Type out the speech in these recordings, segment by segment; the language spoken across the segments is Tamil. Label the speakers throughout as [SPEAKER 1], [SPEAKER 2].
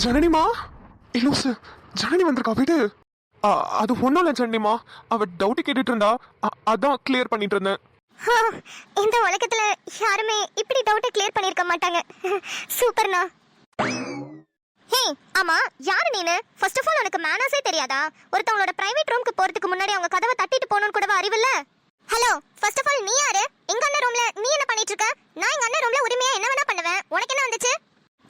[SPEAKER 1] ஜனனிமா இல்லூசு ஜனனி வந்திருக்கா வீடு. அது ஒன்றும் இல்லை ஜனனிமா, அவ டவுட் கேட்டுட்டு இருந்தா, அதான் கிளியர் பண்ணிட்டு இருந்தேன்.
[SPEAKER 2] இந்த உலகத்துல யாருமே இப்படி டவுட்டை கிளியர் பண்ணிருக்க மாட்டாங்க. சூப்பர்ண்ணா. ஹே ஆமா, யாரு நீனு? ஃபர்ஸ்ட் ஆஃப் ஆல் உனக்கு மேனர்ஸே தெரியாதா? ஒருத்தவங்களோட பிரைவேட் ரூமுக்கு போறதுக்கு முன்னாடி அவங்க கதவை தட்டிட்டு போகணும்னு கூடவா அறிவில்ல? ஹலோ, ஃபர்ஸ்ட் ஆஃப் ஆல் நீ யாரு? எங்க அண்ணன் ரூம்ல நீ என்ன பண்ணிட்டு இருக்க? நான் எங்க அண்ணன் ரூம்ல உரிமையா என்ன வேணா பண்ணுவேன். உனக்கு என்ன வந்துச்சு?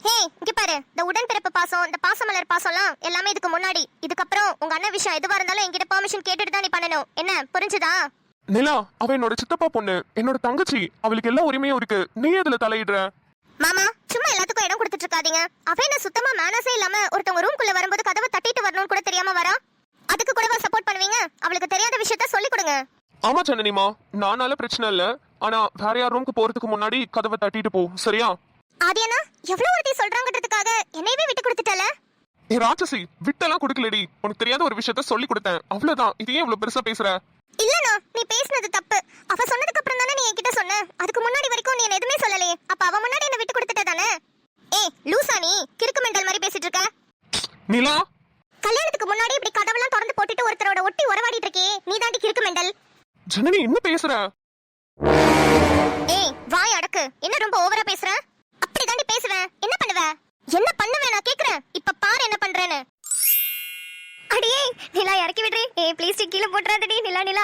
[SPEAKER 2] ஹே இங்க பாரு, இந்த உடன்பிறப்பு பாசம், இந்த பாசமலர் பாசம்லாம் எல்லாமே இதுக்கு முன்னாடி. இதுக்கப்புறம் உங்க அண்ணன் விஷயம் எதுவா இருந்தாலும் என்கிட்ட பெர்மிஷன் கேட்டுட்டு தான் நீ பண்ணணும். என்ன புரிஞ்சுதா?
[SPEAKER 1] நிலா, அவ என்னோட சித்தப்பா பொண்ணு, என்னோட தங்கச்சி. அவளுக்கு எல்லா உரிமையும் இருக்கு, நீ அதுல தலையிடுற.
[SPEAKER 2] மாமா சும்மா எல்லாத்துக்கும் இடம் கொடுத்துட்டு இருக்காதீங்க. அவ என்ன சுத்தமா மேனஸே இல்லாம ஒருத்தவங்க ரூம்குள்ள வரும்போது கதவை தட்டிட்டு வரணும்னு கூட தெரியாம வரா? அதுக்கு கூடவா சப்போர்ட் பண்ணுவீங்க? அவளுக்கு தெரியாத விஷயத்த சொல்லி கொடுங்க.
[SPEAKER 1] ஆமா ஜனனிமா, நானால பிரச்சனை இல்ல, ஆனா வேற யார் ரூமுக்கு போறதுக்கு முன்னாடி கதவை தட்டிட்டு போ, சரியா?
[SPEAKER 2] ஆதியானா எவ்வளவு ஒருத்தி சொல்றாங்கன்றதுக்காக என்னையவே விட்டு கொடுத்துட்டல.
[SPEAKER 1] ஏ ராட்சசி, விட்டெல்லாம் கொடுக்கலடி, உனக்கு தெரியாத ஒரு விஷயத்த சொல்லி கொடுத்தேன், அவ்வளவுதான். இது ஏன் இவ்வளவு பெருசா பேசுற?
[SPEAKER 2] இல்லனா நீ பேசினது தப்பு. அவ சொன்னதுக்கு அப்புறம் தானே நீ என்கிட்ட சொன்ன. அதுக்கு முன்னாடி வரைக்கும் நீ எதுவுமே சொல்லலையே. அப்ப அவ முன்னாடி என்ன விட்டு கொடுத்துட்ட தானே? ஏய் லூசா, நீ கிறுக்கு மெண்டல் மாதிரி பேசிட்டு இருக்க.
[SPEAKER 1] நிலா,
[SPEAKER 2] கல்யாணத்துக்கு முன்னாடி இப்படி கதவெல்லாம் திறந்து போட்டுட்டு ஒருத்தரோட ஒட்டி உறவாடிட்டு இருக்கே, நீ தாண்டி கிறுக்கு மெண்டல்.
[SPEAKER 1] ஜனனி என்ன பேசுற?
[SPEAKER 2] ஏய் வாய் அடக்கு. என்ன ரொம்ப ஓவரா பேசுற? அப்படி தாண்டி பேசுவேன். என்ன பண்ணுவ? என்ன பண்ணுவேன் நான் கேக்குறேன். இப்ப பாரு என்ன பண்றேன்னு. அடியே நிலா, இறக்கி விடுறே. ஏய் ப்ளீஸ் கீழே போட்டுறாதடி. நிலா நிலா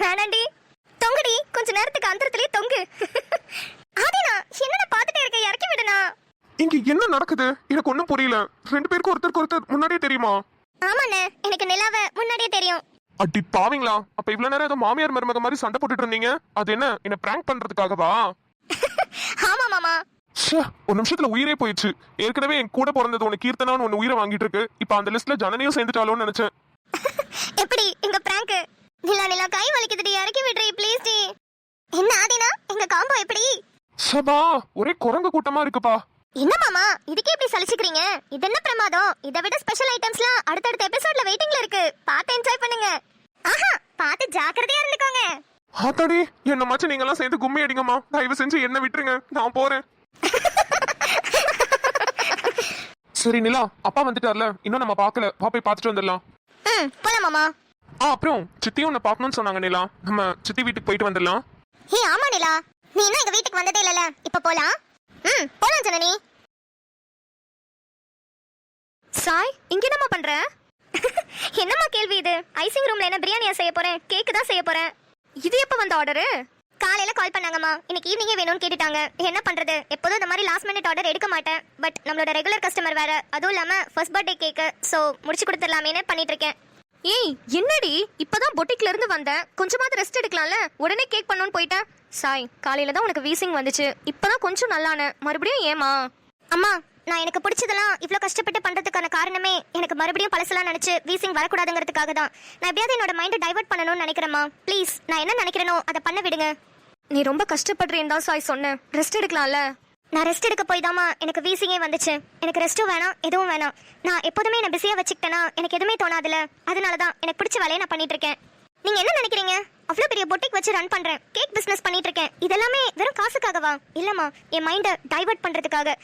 [SPEAKER 2] வேணாண்டி. தொங்குடி, கொஞ்ச நேரத்துக்கு அந்தரத்திலேயே தொங்கு. ஆதினா என்னடா பாத்துட்டே இருக்க, இறக்கி விடுனா.
[SPEAKER 1] இங்க என்ன நடக்குது எனக்கு ஒண்ணும் புரியல. ரெண்டு பேருக்கு ஒருத்தருக்கு ஒருத்தர் முன்னாடியே தெரியுமா?
[SPEAKER 2] ஆமாண்ணே, எனக்கு நிலாவை முன்னாடியே தெரியும்.
[SPEAKER 1] அடி பாவீங்களா, அப்ப இவ்வளவு நேரம் ஏதோ மாமியார் மருமக மாதிரி சண்டை போட்டுட்டு இருந்தீங்க, அது என்ன பிராங்க் பண்றதுக்காகவா?
[SPEAKER 2] ஆமா மாமா.
[SPEAKER 1] ஒரு நிமிஷத்துல உயிரே போயிடுச்சு. ஏற்கனவே என் கூட பிறந்தது ஒண்ணு கீர்த்தனான்னு ஒண்ணு உயிரை வாங்கிட்டு இருக்கு, இப்ப அந்த லிஸ்ட்ல ஜனனியும் சேர்ந்துட்டாலோன்னு நினைச்சேன்.
[SPEAKER 2] எப்படி எங்க பிராங்க்? நிலா நிலா கை வலிக்குதுடி, இறக்கி விடுறீ ப்ளீஸ் டி. என்ன ஆதினா எங்க காம்போ எப்படி?
[SPEAKER 1] சபா, ஒரே குரங்கு கூட்டமா இருக்குப்பா.
[SPEAKER 2] என்ன மாமா இதுக்கே இப்படி சலிச்சுக்கிறீங்க? இது என்ன பிரமாதம்? இதை விட ஸ்பெஷல் ஐட்டம்ஸ்லாம் அடுத்தடுத்த எபிசோட்ல வெயிட்டிங்ல இருக்கு. பார்த்து என்ஜாய் பண்ணுங்க. ஆஹா, பார்த்து ஜாக்கிரதையா இருந்துக்கோங்க.
[SPEAKER 1] ஆத்தாடி, என்ன மச்சான் நீங்க எல்லாம் சேர்ந்து கும்மி அடிங்கம்மா, தயவு செஞ்சு என்ன விட்டுருங்க, நான் போறேன். சரி நிலா, அப்பா வந்துட்டார்ல, இன்னும் நம்ம பார்க்கல, வா போய் பார்த்துட்டு வந்துடலாம்.
[SPEAKER 2] போலாம் மாமா.
[SPEAKER 1] அப்புறம் சித்தியும் உன்னை பார்க்கணும்னு சொன்னாங்க நிலா, நம்ம சித்தி வீட்டுக்கு போயிட்டு வந்துடலாம்.
[SPEAKER 2] ஹே ஆமா நிலா, நீ இன்னும் எங்க வீட்டுக்கு வந்ததே இல்லல, இப்ப போலாம். போலாம் ஜனனி. சாய் இங்க என்னமா பண்ற? என்னமா கேள்வி இது? ஐசிங் ரூம்ல என்ன பிரியாணியா செய்ய போறேன், கேக் தான் செய்ய போறேன். இது எப்ப வந்த ஆர்டர்? காலையில கால் பண்ணாங்கம்மா, இன்னைக்கு ஈவினிங்கே வேணும்னு கேட்டுட்டாங்க. என்ன பண்றது, எப்போதும் இந்த மாதிரி லாஸ்ட் மினிட் ஆர்டர் எடுக்க மாட்டேன். பட் நம்மளோட ரெகுலர் கஸ்டமர் வேற, அதுவும் இல்லாம ஃபர்ஸ்ட் பர்த்டே கேக்கு, சோ முடிச்சு கொடுத்துடலாமேன்னு பண்ணிட்டு இருக்கேன்.
[SPEAKER 3] ஏய் என்னடி, இப்பதான் பொட்டிக்ல இருந்து வந்தேன், கொஞ்சமாவது ரெஸ்ட் எடுக்கலாம்ல, உடனே கேக் பண்ணணும்னு போயிட்டேன். சாய் காலையில தான் உனக்கு வீசிங் வந்துச்சு, இப்பதான் கொஞ்சம் நல்லானே, மறுபடியும் ஏமா?
[SPEAKER 2] அம்மா நான் எனக்கு பிடிச்சதெல்லாம் இவ்வளோ கஷ்டப்பட்டு பண்றதுக்கான காரணமே எனக்கு மறுபடியும் பழசெல்லாம் நினைச்சு வீசிங் வரக்கூடாதுங்கிறதுக்காக தான். நான் எப்படியாவது என்னோட மைண்டை டைவர்ட் பண்ணணும்னு நினைக்கிறேம்மா. ப்ளீஸ் நான் என்ன நினைக்கிறேனோ அதை பண்ண விடுங்க.
[SPEAKER 3] நீ ரொம்ப கஷ்டப்படுறேன் தான் சாய் சொன்னேன், ரெஸ்ட் எடுக்கலாம்ல.
[SPEAKER 2] நான் ரெஸ்ட் எடுக்க போய் தாமா எனக்கு வீசிங்கே வந்துச்சு. எனக்கு ரெஸ்ட்டும் வேணாம், எதுவும் வேணாம். நான் எப்போதுமே என்ன பிஸியாக வச்சுக்கிட்டேன்னா எனக்கு எதுவுமே தோணாதுல, அதனால தான் எனக்கு பிடிச்ச வேலையை நான் பண்ணிட்டு இருக்கேன். நீங்க என்ன நினைக்கிறீங்க? அவ்வளோ பெரிய பொட்டிக் வச்சு ரன் பண்றேன், கேக் பிசினஸ் பண்ணிட்டு இருக்கேன், இதெல்லாமே வெறும் காசுக்காகவா? இல்லம்மா, என் மைண்டை டைவர்ட் பண்றதுக்காக.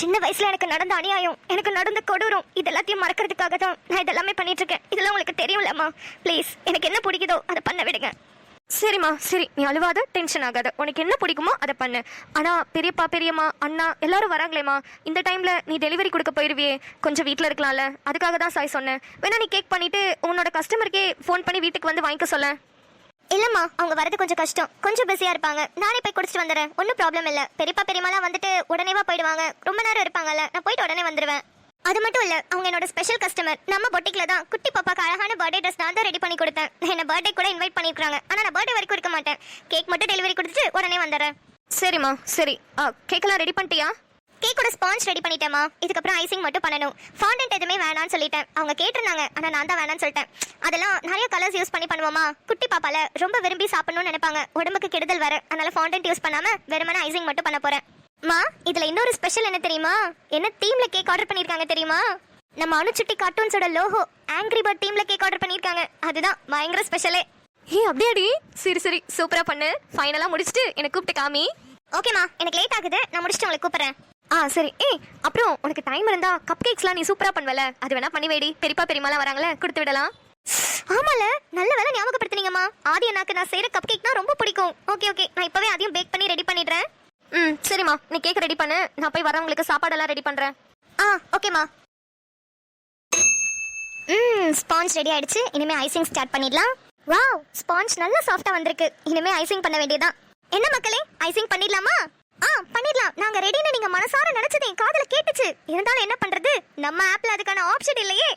[SPEAKER 2] சின்ன வயசுல எனக்கு நடந்த அநியாயம், எனக்கு நடந்த கொடூரம், இதெல்லாத்தையும் மறக்கிறதுக்காக தான் நான் இதெல்லாமே பண்ணிட்டு இருக்கேன். இதெல்லாம் உங்களுக்கு தெரியும்லம்மா. ப்ளீஸ் எனக்கு என்ன பிடிக்குதோ அதை பண்ண விடுங்க.
[SPEAKER 3] சரிம்மா சரி, நீ அழுவாத, டென்ஷன் ஆகாத, உனக்கு என்ன பிடிக்குமோ அதை பண்ணு. ஆனா பெரியப்பா பெரியம்மா அண்ணா எல்லாரும் வராங்களேம்மா, இந்த டைம்ல நீ டெலிவரி கொடுக்க போயிருவியே, கொஞ்சம் வீட்டில் இருக்கலாம்ல, அதுக்காக தான் சாய் சொன்னேன். வேணா நீ கேக் பண்ணிட்டு உன்னோட கஸ்டமருக்கே ஃபோன் பண்ணி வீட்டுக்கு வந்து வாங்கிக்க சொல்ல.
[SPEAKER 2] இல்லம்மா, அவங்க வரது கொஞ்சம் கஷ்டம், கொஞ்சம் பிஸியா இருப்பாங்க. நானே போய் குடிச்சிட்டு வந்துடுறேன், ஒன்றும் ப்ராப்ளம் இல்லை. பெரியப்பா பெரியமாலாம் வந்துட்டு உடனேவா போயிடுவாங்க, ரொம்ப நேரம் இருப்பாங்கல்ல, நான் போயிட்டு உடனே வந்துடுவேன். அது மட்டும் இல்ல, அவங்க என்னோட ஸ்பெஷல் கஸ்டமர். நம்ம பொட்டிக்ல தான் குட்டி பாப்பாக்கு அழகான பர்த்டே ட்ரெஸ் நான் தான் ரெடி பண்ணி கொடுத்தேன். என்ன பர்த்டே கூட இன்வைட் பண்ணிருக்காங்க, ஆனா நான் பர்த்டே வரைக்கும் இருக்க மாட்டேன். கேக் மட்டும் டெலிவரி கொடுத்துட்டு உடனே வந்துடுறேன்.
[SPEAKER 3] சரிம்மா சரி, கேக்கெல்லாம் ரெடி பண்ணிட்டியா?
[SPEAKER 2] கேக்கோட ஸ்பாஞ்ச் ரெடி பண்ணிட்டேம்மா, இதுக்கப்புறம் ஐசிங் மட்டும் பண்ணணும். ஃபாண்டன்ட் எதுவுமே வேணான்னு சொல்லிட்டேன். அவங்க கேட்டிருந்தாங்க, ஆனா நான் தான் வேணான்னு சொல்லிட்டேன். அதெல்லாம் நிறைய கலர்ஸ் யூஸ் பண்ணி பண்ணுவோமா, குட்டி பாப்பால ரொம்ப விரும்பி சாப்பிடணும்னு நினைப்பாங்க, உடம்புக்கு கெடுதல் வர, அதனால ஃபாண்டன்ட் யூஸ் பண்ணாம வெறுமனே ஐசிங் மட்டும் பண்ண போறேன். மா இதுல இன்னொரு ஸ்பெஷல் என்ன தெரியுமா? என்ன தீம்ல கேக் ஆர்டர் பண்ணிருக்காங்க தெரியுமா? நம்ம அணுச்சுட்டி கார்ட்டூன்ஸோட லோகோ ஆங்கிரி பர்ட் தீம்ல கேக் ஆர்டர் பண்ணிருக்காங்க, அதுதான் பயங்கர ஸ்பெஷலே.
[SPEAKER 3] ஏய் அப்படியாடி, சரி சரி சூப்பரா பண்ணு, ஃபைனலா முடிச்சிட்டு எனக்கு கூப்பிட்டு காமி.
[SPEAKER 2] ஓகேமா, எனக்கு லேட் ஆகுது, நான் முடிச்சிட்டு உங்களுக்கு கூப்பிடுறேன்.
[SPEAKER 3] சரி. அப்புறம் உனக்கு டைம் இருந்தா கப் கேக்ஸ்லாம் நீ சூப்பரா பண்ணுவல, அது வேணா பண்ணி வைடி. பெரியப்பா பெரியமாலாம் வராங்களே, கொடுத்து விடலாம்.
[SPEAKER 2] ஆமால, நல்ல வேலை ஞாபகப்படுத்துனீங்கம்மா. ஆதி அண்ணாக்கு நான் செய்யற கப் கேக்னா ரொம்ப பிடிக்கும். ஓகே, நான் இப்பவே அதையும் பேக் பண்ணி ரெடி பண்ணிடுறேன்.
[SPEAKER 3] சரிம்மா, நீ கேக் ரெடி பண்ணு, நான் போய் வரவங்களுக்கு சாப்பாடெல்லாம் ரெடி பண்றேன்.
[SPEAKER 2] ஓகேம்மா. ஸ்பாஞ்ச் ரெடி ஆயிடுச்சு. இனிமே ஐசிங் ஸ்டார்ட் பண்ணிடலாம். வாவ், ஸ்பாஞ்ச் நல்ல சாஃப்ட்டா வந்திருக்கு. இனிமே ஐசிங் பண்ண வேண்டியதுதான். என்ன மக்களே, ஐசிங் பண்ணிடலாமா? பண்ணிடலாம். நாங்க ரெடின்னு நீங்க மனசார நினைச்சது என் காதுல கேட்டுச்சு. இருந்தாலும் என்ன பண்றது, நம்ம ஆப்ல அதுக்கான ஆப்ஷன் இல்லையே.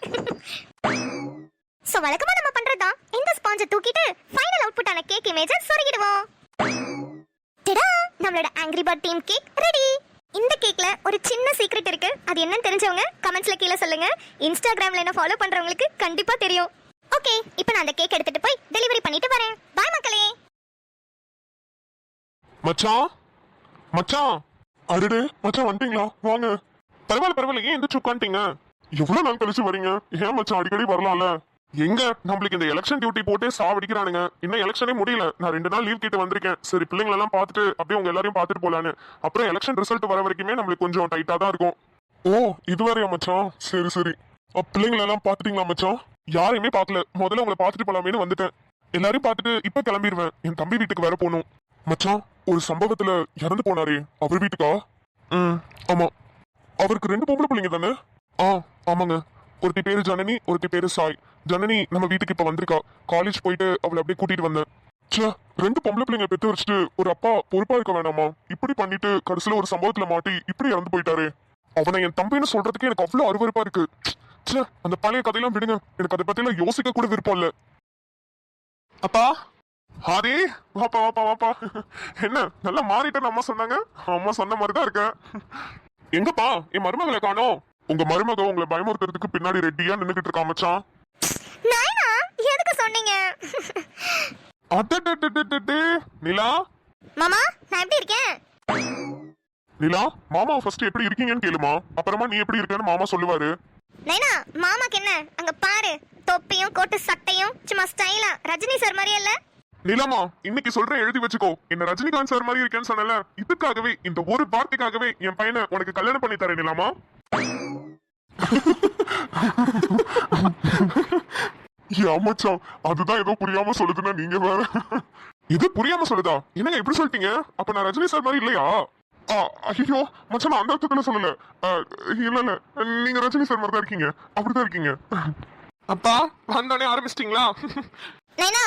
[SPEAKER 2] சோ வழக்கமா நம்ம பண்றதுதான். இந்த ஸ்பாஞ்சை தூக்கிட்டு ஃபைனல் அவுட்புட் ஆன கேக் இமேஜை சொருகிடுவோம். டடா, நம்மளோட angry bird team cake ready. இந்த கேக்ல ஒரு சின்ன சீக்ரெட் இருக்கு. அது என்னன்னு தெரிஞ்சவங்க கமெண்ட்ஸ்ல கீழே சொல்லுங்க. இன்ஸ்டாகிராம்ல என்ன ஃபாலோ பண்றவங்களுக்கு கண்டிப்பா தெரியும். ஓகே, இப்போ நான் அந்த கேக் எடுத்துட்டு போய் டெலிவரி பண்ணிட்டு வரேன். பை மக்களே.
[SPEAKER 1] மச்சான் அடடே மச்சான் வந்துட்டீங்களா? வாங்க. பரவாயில்ல, ஏன் எந்திரிச்சு உட்காந்துட்டீங்க? எவ்வளவு நாள் கழிச்சு வரீங்க? ஏன் மச்சான் அடிக்கடி வரலாம்ல? எங்க நம்மளுக்கு இந்த எலெக்ஷன் டியூட்டி போட்டு சாவடிக்கிறானுங்க. இன்னும் எலெக்ஷனே முடியல. நான் 2 நாள் லீவ் கேட்டு வந்திருக்கேன். சரி, பிள்ளைங்களெல்லாம் பார்த்துட்டு அப்படியே உங்க எல்லாரையும் பார்த்துட்டு போலான்னு. அப்புறம் எலெக்ஷன் ரிசல்ட் வர வரைக்குமே நம்மளுக்கு கொஞ்சம் டைட்டா தான் இருக்கும். ஓ, இதுவரையா மச்சான்? சரி. பிள்ளைங்களெல்லாம் பார்த்துட்டீங்களா மச்சான்? யாரையுமே பார்க்கல. முதல்ல உங்களை பார்த்துட்டு போலாமேன்னு வந்துட்டேன். எல்லாரையும் பார்த்துட்டு இப்ப கிளம்பிடுவேன். என் தம்பி வீட்டுக்கு வர போகணும். மச்சான், ஒரு சம்பவத்துல இறந்து போனாரே, அவர் வீட்டுக்கா? ஆமா. அவருக்கு 2 பொம்பளை பிள்ளைங்க தானே? ஆமாங்க. ஒருத்தி பேரு ஜனனி, ஒருத்தி பேரு சாய். ஜனனி நம்ம வீட்டுக்கு இப்ப வந்திருக்கா. காலேஜ் போயிட்டு அவளை அப்படியே கூட்டிட்டு வந்தேன். 2 பொம்பளை பிள்ளைங்க பெத்து வச்சுட்டு ஒரு அப்பா பொறுப்பா இருக்க வேணாமா? இப்படி பண்ணிட்டு கடைசியில ஒரு சம்பவத்துல மாட்டி இப்படி இறந்து போயிட்டாரு. அவனை என் தம்பின்னு சொல்றதுக்கு எனக்கு அவ்வளவு அருவருப்பா இருக்கு. அந்த பழைய கதையெல்லாம் விடுங்க. எனக்கு அதை பத்தி எல்லாம் யோசிக்க கூட விருப்பம் இல்ல. அப்பா, ஹாரி, வாப்பா. என்ன நல்லா மாறிட்டேன்னு அம்மா சொன்னாங்க. அம்மா சொன்ன மாதிரிதான் இருக்க. எங்கப்பா என் மருமகளை காணோம்? உங்க மருமக உங்களை பயமுறுத்துறதுக்கு பின்னாடி ரெட்டியா நின்னுகிட்டு இருக்கா மச்சான்.
[SPEAKER 2] நானா? எதுக்கு சொன்னீங்க?
[SPEAKER 1] நிலா.
[SPEAKER 2] மாமா, நான் எப்படி இருக்கேன்?
[SPEAKER 1] நிலா, மாமா ஃபர்ஸ்ட் எப்படி இருக்கீங்கன்னு கேளுமா, அப்புறமா நீ எப்படி இருக்கேன்னு மாமா சொல்லுவாரு.
[SPEAKER 2] நைனா, மாமாக்கு என்ன? அங்க பாரு, தொப்பியும் கோட்டு சட்டையும் சும்மா ஸ்டைலா ரஜினி சார் மாதிரியே இல்ல?
[SPEAKER 1] நிலாமா, இன்னைக்கு சொல்றேன், எழுதி வச்சுக்கோ. என்ன ரஜினிகாந்த் சார் மாதிரி இருக்கேன்னு சொன்னல, இதுக்காகவே, இந்த ஒரு வார்த்தைக்காகவே என் பையனை உனக்கு கல்யாணம் பண்ணி தரேன் நிலாமா. மச்சான், அதுதான் ஏதோ புரியாம சொல்லுதுன்னா நீங்க வேற. இது புரியாம சொல்லுதா? என்னங்க இப்படி சொல்லிட்டீங்க? அப்ப நான் ரஜினி சார் மாதிரி இல்லையா? ஐயோ மச்சான், அந்த அர்த்தத்துல சொல்லல. இல்ல, நீங்க ரஜினி சார் மாதிரி தான் இருக்கீங்க. அப்படிதான் இருக்கீங்க. அப்பா வந்தோடனே ஆரம்பிச்சிட்டீங்களா?
[SPEAKER 2] நைனா,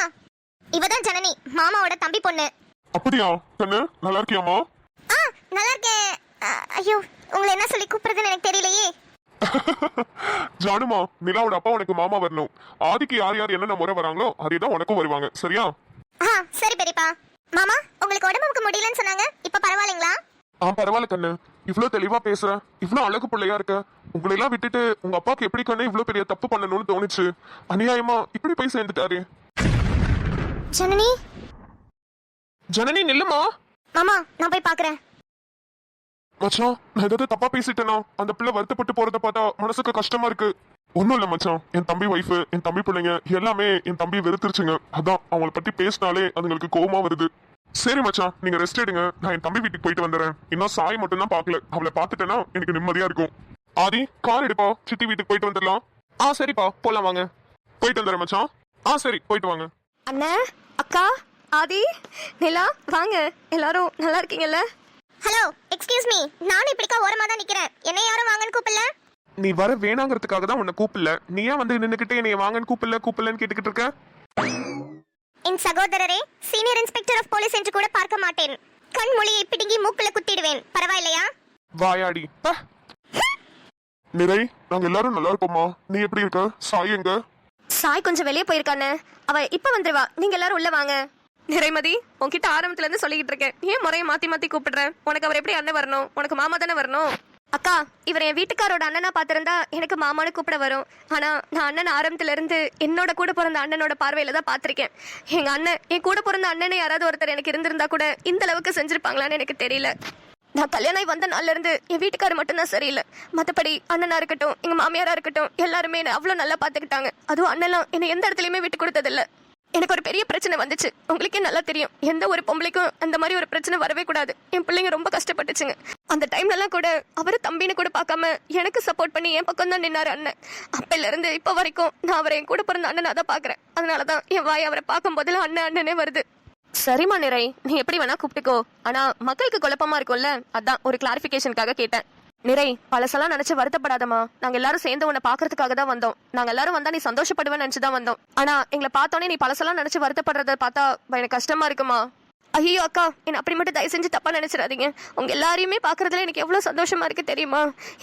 [SPEAKER 2] இவதான் ஜனனி, மாமாவோட தம்பி பொண்ணு.
[SPEAKER 1] அப்படியா கண்ணு? நல்லா இருக்கியாமா?
[SPEAKER 2] நல்லா இருக்கேன். ஐயோ, உங்களை என்ன சொல்லி கூப்பிடுறதுன்னு எனக்கு தெரியலையே.
[SPEAKER 1] ஜானுமா, நிலாவோட அப்பா உனக்கு மாமா வரணும். ஆதிக்கு யார் என்னென்ன முறை வராங்களோ அதேதான் உனக்கும் வருவாங்க. சரியா?
[SPEAKER 2] சரி பெரியப்பா. மாமா, உங்களுக்கு உடம்புக்கு முடியலன்னு சொன்னாங்க. இப்ப பரவாயில்லைங்களா?
[SPEAKER 1] பரவாயில்ல கண்ணு. இவ்வளவு தெளிவா பேசுற, இவ்வளவு அழகு பிள்ளையா இருக்க. உங்களை எல்லாம் விட்டுட்டு உங்க அப்பாக்கு எப்படி கண்ணு இவ்வளவு பெரிய தப்பு பண்ணணும்னு தோணுச்சு? அநியாயமா இப்படி போய் சேர்ந்துட்டாரு. ஜனனி நில்லுமா.
[SPEAKER 2] மாமா, நான் போய் பாக்குறேன்.
[SPEAKER 1] மச்சான், நான் ஏதாவது தப்பா பேசிட்டேனா? அந்த பிள்ளை வருத்தப்பட்டு போறத பார்த்தா மனசுக்கு கஷ்டமா இருக்கு. ஒன்னும் இல்ல மச்சான், என் தம்பி வைஃப், என் தம்பி பிள்ளைங்க எல்லாமே என் தம்பி வெறுத்துருச்சுங்க. அதான் அவங்கள பத்தி பேசினாலே அதுங்களுக்கு கோவமா வருது. சரி மச்சான், நீங்க ரெஸ்ட் எடுங்க. நான் என் தம்பி வீட்டுக்கு போயிட்டு வந்துடுறேன். இன்னும் சாய் மட்டும் தான் பாக்கல. அவளை பாத்துட்டேன்னா எனக்கு நிம்மதியா இருக்கும். ஆதி, கார் எடுப்பா, சித்தி வீட்டுக்கு போயிட்டு வந்துடலாம். சரிப்பா, போலாம் வாங்க. போயிட்டு வந்துடுறேன் மச்சான். சரி, போயிட்டு வாங்க.
[SPEAKER 3] அண்ணா, அக்கா, ஆதி, நிலா, வாங்க. எல்லாரும் நல்லா இருக்கீங்கல்ல?
[SPEAKER 2] Hello, excuse me. நானும் இப்படிக்கா ஓரமா தான் நிக்கிறேன். என்ன யாரும் வாங்கன்னு கூப்பிடல?
[SPEAKER 1] நீ வர வேணாங்கிறதுக்காக தான் உன்னை கூப்பிடல. நீ ஏன் வந்து நின்னுக்கிட்டே என்னைய வாங்கன்னு கூப்பிடலன்னு கேட்டுக்கிட்டு இருக்க?
[SPEAKER 2] என் சகோதரரே, சீனியர் இன்ஸ்பெக்டர் ஆஃப் போலீஸ் என்று கூட பார்க்க மாட்டேன். கண் மொழியை பிடுங்கி மூக்குல குத்திடுவேன். பரவாயில்லையா?
[SPEAKER 1] வாயாடி. நிறை, நாங்க எல்லாரும் நல்லா இருப்போமா. நீ எப்படி இருக்க? சாய் எங்க?
[SPEAKER 3] சாய் கொஞ்சம் வெளியே போயிருக்கானே. அவ இப்ப வந்துருவா. நீங்க எல்லாரும் உள்ள வாங்க. நிறைமதி, உன்கிட்ட ஆரம்பத்துல இருந்து சொல்லிக்கிட்டு இருக்கேன். ஏன் முறையை மாத்தி கூப்பிடுறேன்? உனக்கு அவர் எப்படி அண்ணன் வரணும்? உனக்கு மாமா தானே வரணும். அக்கா, இவர் என் வீட்டுக்காரோட அண்ணனா பாத்திருந்தா எனக்கு மாமானு கூப்பிட வரும். ஆனா நான் அண்ணன் ஆரம்பத்துல இருந்து என்னோட கூட பிறந்த அண்ணனோட பார்வையில தான் பாத்திருக்கேன். எங்க அண்ணன், என் கூட பிறந்த அண்ணனை யாராவது ஒருத்தர் எனக்கு இருந்திருந்தா கூட இந்த அளவுக்கு செஞ்சிருப்பாங்களான்னு எனக்கு தெரியல. நான் கல்யாணம் வந்த நாள்ல இருந்து என் வீட்டுக்காரர் மட்டும்தான் சரியில்லை. மற்றபடி அண்ணனா இருக்கட்டும், எங்க மாமியாரா இருக்கட்டும், எல்லாருமே என்னை அவ்வளோ நல்லா பாத்துக்கிட்டாங்க. அதுவும் அண்ணெல்லாம் என்னை எந்த இடத்துலயுமே விட்டு கொடுத்ததில்ல. எனக்கு ஒரு பெரிய பிரச்சனை வந்துச்சு. உங்களுக்கே நல்லா தெரியும், எந்த ஒரு பொம்பளைக்கும் அந்த மாதிரி ஒரு பிரச்சனை வரவே கூடாது. என் பிள்ளைங்க ரொம்ப கஷ்டப்பட்டுச்சுங்க. அந்த டைம்லலாம் கூட அவரு தம்பின்னு கூட பார்க்காம எனக்கு சப்போர்ட் பண்ணி என் பக்கம் தான் நின்னாரு அண்ணன். அப்பையில இருந்து இப்போ வரைக்கும் நான் அவரை என் கூட பிறந்த அண்ணனை தான் பார்க்குறேன். அதனாலதான் என் வாய் அவரை பார்க்கும் போதெல்லாம் அண்ணனே வருது. சரிம்மா நிறை, நீ எப்படி வேணா கூப்பிட்டுக்கோ. ஆனா மக்களுக்கு குழப்பமா இருக்கும்ல, அதான் ஒரு கிளாரிஃபிகேஷனுக்காக கேட்டேன். நிறை, பழசெல்லாம் நினைச்சு வருத்தப்படாதம்மா. நாங்க எல்லாரும் சேர்ந்து உன்னை பாக்குறதுக்காக தான் வந்தோம். நாங்க எல்லாரும் வந்தா நீ சந்தோஷப்படுவேன்னு நினைச்சுதான் வந்தோம். ஆனா எங்களை பார்த்தோன்னே நீ பழசெல்லாம் நினைச்சு வருத்தப்படுறத பார்த்தா எனக்கு கஷ்டமா இருக்குமா. ஐயோ அக்கா, என்ன அப்படி மட்டும் தயவு செஞ்சு தப்பா நினைச்சிடாதீங்க. உங்க எல்லாரையுமே பாக்குறதுல எனக்கு எவ்வளவு சந்தோஷமா இருக்கு தெரியுமா.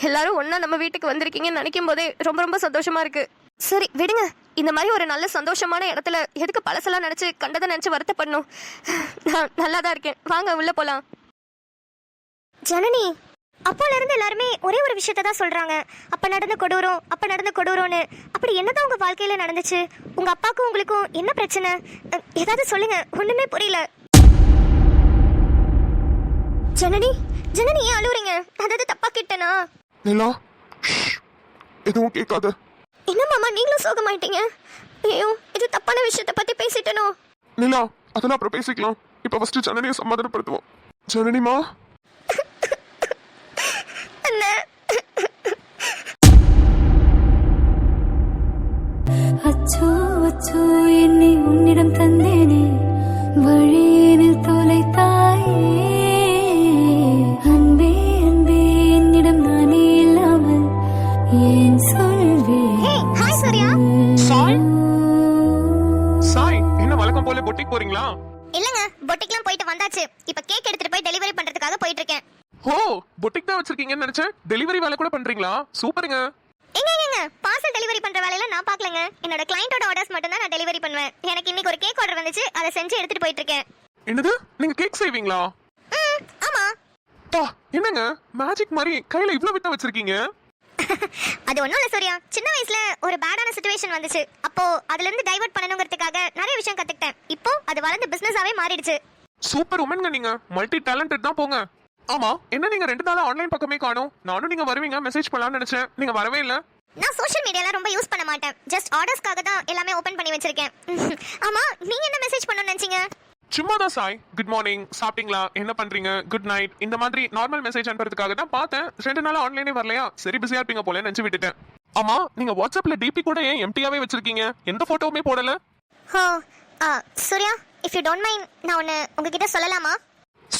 [SPEAKER 3] எல்லாரும் ஒன்னா நம்ம வீட்டுக்கு வந்திருக்கீங்கன்னு நினைக்கும் போதே ரொம்ப ரொம்ப சந்தோஷமா இருக்கு. சரி விடுங்க, இந்த மாதிரி ஒரு நல்ல சந்தோஷமான இடத்துல எதுக்கு பழசெல்லாம் நினைச்சு கண்டதை நினைச்சு வருத்தப்படணும். நான் நல்லாதான் இருக்கேன், வாங்க உள்ள போலாம்.
[SPEAKER 2] ஜனனி, அப்போல இருந்து எல்லாருமே ஒரே ஒரு விஷயத்த தான் சொல்றாங்க. அப்ப நடந்த கொடூரம்னு. அப்படி என்னதான் உங்க வாழ்க்கையில நடந்துச்சு? உங்க அப்பாக்கும் உங்களுக்கும் என்ன பிரச்சனை? ஏதாவது சொல்லுங்க, ஒண்ணுமே புரியல. ஜனனி, ஏன் அழுவுறீங்க? அதாவது தப்பா கேட்டனா?
[SPEAKER 1] நிலா, எதுவும் கேட்காத.
[SPEAKER 2] என்ன மாமா நீங்களும் சோகமாயிட்டீங்க? ஐயோ, இது தப்பான விஷயத்த பத்தி பேசிட்டனோ?
[SPEAKER 1] நிலா, அதெல்லாம் அப்புறம் பேசிக்கலாம். இப்ப ஃபர்ஸ்ட் ஜனனியை சமாதானப்படுத்துவோம். ஜனனிமா,
[SPEAKER 4] அச்சோ அச்சோ என்னை உன்னிடம் தந்தேனே, வழியினில் தொலைத்தாயே. அன்பே அன்பே என்னிடம் நானே இல்லாமல் ஏன் சொல்வேன்.
[SPEAKER 2] ஹாய் சூர்யா.
[SPEAKER 1] சாய், என்ன வழக்கம் போல பொட்டிக்கு போறீங்களா?
[SPEAKER 2] இல்லங்க, பொட்டிக்லாம் போயிட்டு வந்தாச்சு. இப்ப கேக் எடுத்துட்டு போய் டெலிவரி பண்றதுக்காக போயிட்டு இருக்கேன்.
[SPEAKER 1] ஓ, பொட்டிக் தான் வச்சிருக்கீங்கன்னு நினைச்சேன். டெலிவரி வேலை கூட பண்றீங்களா? சூப்பருங்க.
[SPEAKER 2] எங்க பார்சல் டெலிவரி பண்ற வேலையில நான் பார்க்கலங்க. என்னோட கிளையண்டோட ஆர்டர்ஸ் மட்டும் தான் நான் டெலிவரி பண்ணுவேன். எனக்கு இன்னைக்கு ஒரு கேக் ஆர்டர் வந்துச்சு, அதை செஞ்சு எடுத்துட்டு போயிட்டு இருக்கேன்.
[SPEAKER 1] என்னது, நீங்க கேக் செய்வீங்களா?
[SPEAKER 2] ஆமா.
[SPEAKER 1] பா, என்னங்க மேஜிக் மாதிரி கையில இவ்ளோ விட்ட வச்சிருக்கீங்க?
[SPEAKER 2] அது ஒண்ணும் இல்ல சூர்யா, சின்ன வயசுல ஒரு பேடான சிச்சுவேஷன் வந்துச்சு. அப்போ அதுல இருந்து டைவர்ட் பண்ணணுங்கிறதுக்காக நிறைய விஷயம் கத்துக்கிட்டேன். இப்போ அது வளர்ந்து பிசினஸாவே மாறிடுச்சு.
[SPEAKER 1] சூப்பர் உமன்ங்க நீங்க, மல்டி டேலண்டட் தான் போங்க. ஆமா, என்ன நீங்க 2 நாளா ஆன்லைன் பக்கமே காணோம். நானும் நீங்க வருவீங்க மெசேஜ் பண்ணலாம்னு நினைச்சேன், நீங்க வரவே இல்ல.
[SPEAKER 2] நான் சோஷியல் மீடியால ரொம்ப யூஸ் பண்ண மாட்டேன். ஜஸ்ட் ஆர்டர்ஸ்க்காக தான் எல்லாமே ஓபன் பண்ணி வச்சிருக்கேன். ஆமா, நீங்க என்ன மெசேஜ் பண்ணனும்னு நினைச்சீங்க?
[SPEAKER 1] சும்மா தான் சாய். குட் மார்னிங், சாப்பிட்டீங்களா, என்ன பண்றீங்க, குட் நைட், இந்த மாதிரி நார்மல் மெசேஜ் அனுப்புறதுக்காக தான் பார்த்தேன். 2 நாளா ஆன்லைனே வரலையா, சரி பிஸியா இருப்பீங்க போல நினைச்சு விட்டுட்டேன். ஆமா, நீங்க வாட்ஸ்அப்ல டிபி கூட ஏன் எம்டியாவே வச்சிருக்கீங்க? எந்த போட்டோவுமே போடல.
[SPEAKER 2] ஹோ, Surya, if you don't mind, நான் ஒன்னு உங்ககிட்ட சொல்லலாமா?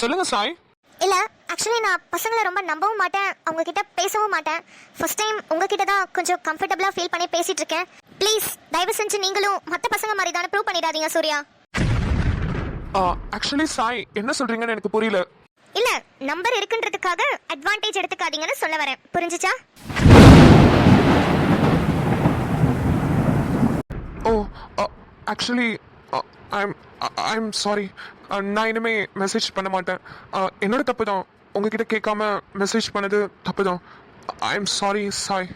[SPEAKER 1] சொல்லுங்க சாய்.
[SPEAKER 2] இல்ல, ஆக்சுவலி நான் பசங்களை ரொம்ப நம்பவும் மாட்டேன், அவங்க கிட்ட பேசவும் மாட்டேன். ஃபர்ஸ்ட் டைம் உங்ககிட்ட தான் கொஞ்சம் கம்ஃபர்டபுளா ஃபீல் பண்ணி பேசிட்டு இருக்கேன். ப்ளீஸ் தயவு செஞ்சு நீங்களும் மத்த பசங்க மாதிரி தான ப்ரூவ் பண்ணிடாதீங்க சூர்யா.
[SPEAKER 1] ஆக்சுவலி சாய், என்ன சொல்றீங்கன்னு எனக்கு புரியல.
[SPEAKER 2] இல்ல, நம்பர் இருக்குன்றதுக்காக அட்வான்டேஜ் எடுத்துக்காதீங்கன்னு சொல்ல வரேன். புரிஞ்சுச்சா?
[SPEAKER 1] ஓ, ஆக்சுவலி ஐம் சாரி. நான் இனிமே மெசேஜ் பண்ண மாட்டேன். என்னோட தப்பு தான், உங்ககிட்ட கேட்காம மெசேஜ் பண்ணது தப்பு தான். I'm sorry Sai.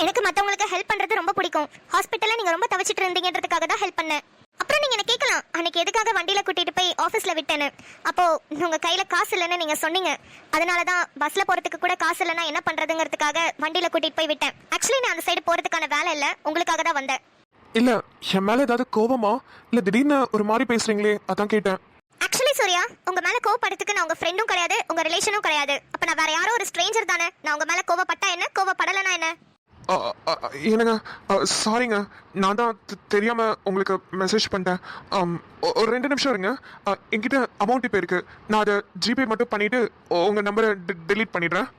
[SPEAKER 2] எனக்கு மத்தவங்களுக்கு ஹெல்ப் பண்றது ரொம்ப பிடிக்கும். ஹாஸ்பிட்டல்ல நீங்க ரொம்ப தவிச்சிட்டு இருந்தீங்கன்றதுக்காக தான் ஹெல்ப் பண்ணேன். அப்புறம் நீங்க என்ன கேட்கலாம், அன்னைக்கு எதுக்காக வண்டியில கூட்டிட்டு போய் ஆபீஸ்ல விட்டேன்னு. அப்போ உங்க கையில காசு இல்லைன்னு நீங்க சொன்னீங்க. அதனாலதான் பஸ்ல போறதுக்கு கூட காசு இல்லைன்னா என்ன பண்றதுங்கிறதுக்காக வண்டியில கூட்டிட்டு போய் விட்டேன். ஆக்சுவலி நான் அந்த சைடு போறதுக்கான வேலை இல்ல, உங்களுக்காக தான் வந்தேன்.
[SPEAKER 1] இல்ல, என் மேல ஏதாவது கோவமா, இல்ல திடீர்னு ஒரு மாதிரி பேசுறீங்களே, அதான் கேட்டேன்.
[SPEAKER 2] ஆக்சுவலி சூர்யா, உங்க மேல கோவப்படுறதுக்கு நான் உங்க ஃப்ரெண்டும் கிடையாது, உங்க ரிலேஷனும் கிடையாது. அப்ப நான் வேற யாரோ ஒரு ஸ்ட்ரேஞ்சர் தானே. நான் உங்க மேல கோவப்பட்டா என்ன, கோவப்படலனா என்ன?
[SPEAKER 1] என்னங்க, சாரிங்க, நான் தான் தெரியாம உங்களுக்கு மெசேஜ் பண்ணிட்டேன். ஒரு 2 நிமிஷம் இருங்க. என்கிட்ட அமௌண்ட் இப்போ இருக்கு, நான் அதை ஜிபே மட்டும் பண்ணிட்டு உங்க நம்பரை டெலீட் பண்ணிடுறேன்.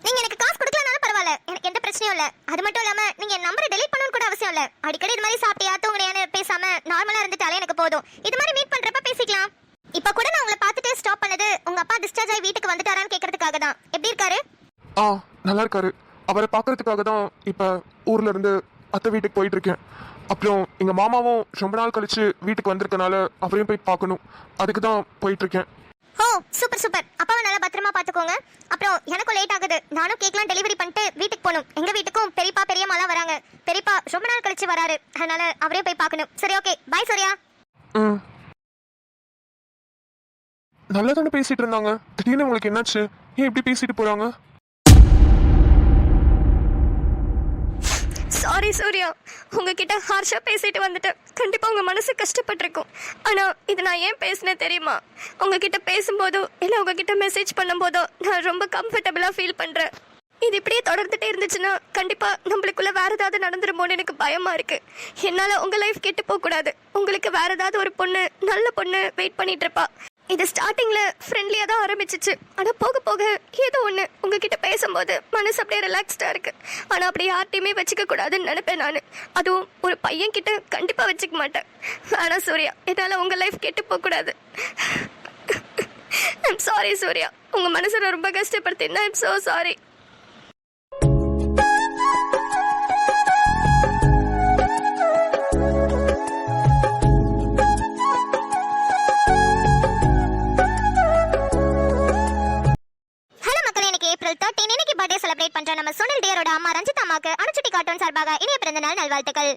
[SPEAKER 2] நீங்க எனக்கு காசு கொடுக்கலனாலும் பரவாயில்ல, எனக்கு எந்த பிரச்சனையும் இல்ல. அது மட்டும் இல்லாம நீங்க என் நம்பரை டெலீட் பண்ணணும் கூட அவசியம் இல்ல. அடிக்கடி இது மாதிரி சாப்பிட்டியா தூங்குறியான்னு பேசாம நார்மலா இருந்துட்டாலே எனக்கு போதும். இது மாதிரி மீட் பண்றப்ப பேசிக்கலாம். இப்ப கூட நான் உங்களை பார்த்துட்டு ஸ்டாப் பண்ணது உங்க அப்பா டிஸ்சார்ஜ் ஆகி வீட்டுக்கு வந்துட்டாரான்னு கேட்கறதுக்காக தான். எப்படி இருக்காரு?
[SPEAKER 1] நல்லா இருக்காரு. அவரை பார்க்கறதுக்காக தான் இப்ப ஊர்ல இருந்து அத்தை வீட்டுக்கு போயிட்டு இருக்கேன். அப்புறம் எங்க மாமாவும் ரொம்ப நாள் கழிச்சு வீட்டுக்கு வந்திருக்கனால அவரையும் போய் பார்க்கணும், அதுக்கு தான் போயிட்டு இருக்கேன்.
[SPEAKER 2] ஓ, சூப்பர் சூப்பர். அப்பாவை நல்லா பத்திரமா பாத்துக்கோங்க. அப்புறம் எனக்கும் லேட் ஆகுது, நானும் கேக்லாம் டெலிவரி பண்ணிட்டு வீட்டுக்கு போகணும். எங்க வீட்டுக்கும் பெரியப்பா பெரியம்மாலாம் வராங்க. பெரியப்பா ரொம்ப நாள் கழிச்சு வராரு, அதனால அவரையும் போய் பார்க்கணும். சரி, ஓகே, பை சூர்யா.
[SPEAKER 1] நல்லா தானே பேசிட்டு இருந்தாங்க, திடீர்னு உங்களுக்கு என்னாச்சு? ஏன் இப்படி பேசிட்டு போறாங்க?
[SPEAKER 2] சாரி
[SPEAKER 3] சாரி சூர்யா, உங்ககிட்ட ஹார்ஷா பேசிட்டு வந்துட்டேன். கண்டிப்பா உங்க மனசு கஷ்டப்பட்டிருக்கும். ஆனா இது நான் ஏன் பேசினேன் தெரியுமா? உங்ககிட்ட பேசும்போதோ இல்லை உங்ககிட்ட மெசேஜ் பண்ணும்போதோ நான் ரொம்ப கம்ஃபர்டபுளா ஃபீல் பண்றேன். இது இப்படியே தொடர்ந்துட்டே இருந்துச்சுன்னா கண்டிப்பா நம்மளுக்குள்ள வேற ஏதாவது நடந்துருமோன்னு எனக்கு பயமா இருக்கு. என்னால உங்க லைஃப் கெட்டு போக கூடாது. உங்களுக்கு வேற ஏதாவது ஒரு பொண்ணு, நல்ல பொண்ணு வெயிட் பண்ணிட்டு இருப்பா. இது ஸ்டார்டிங்ல ஃப்ரெண்ட்லியா தான் ஆரம்பிச்சிச்சு. ஆனா போக போக ஏதோ ஒண்ணு உங்ககிட்ட பேசும்போது மனசு அப்படியே ரிலாக்ஸ்டா இருக்கு. ஆனா அப்படி யார்ட்டையுமே வச்சுக்க கூடாதுன்னு நினைப்பேன் நான். அதுவும் ஒரு பையன் கிட்ட கண்டிப்பா வச்சுக்க மாட்டேன். ஆனா சூர்யா, என்னால உங்க லைஃப் கெட்டு போக கூடாது. ஐம் சாரி சூர்யா, உங்க மனசை நான் ரொம்ப கஷ்டப்படுத்தினா ஐம் சோ சாரி.
[SPEAKER 2] ஏப்ரல் 13 இன்னைக்கு பர்த்டே செலிப்ரேட் பண்ற நம்ம சோனல் டியரோட அம்மா ரஞ்சித் அம்மாக்கு அனுச்சுட்டி கார்ட்டூன் சார்பாக இனிய பிறந்த நாள் நல்வாழ்த்துக்கள்.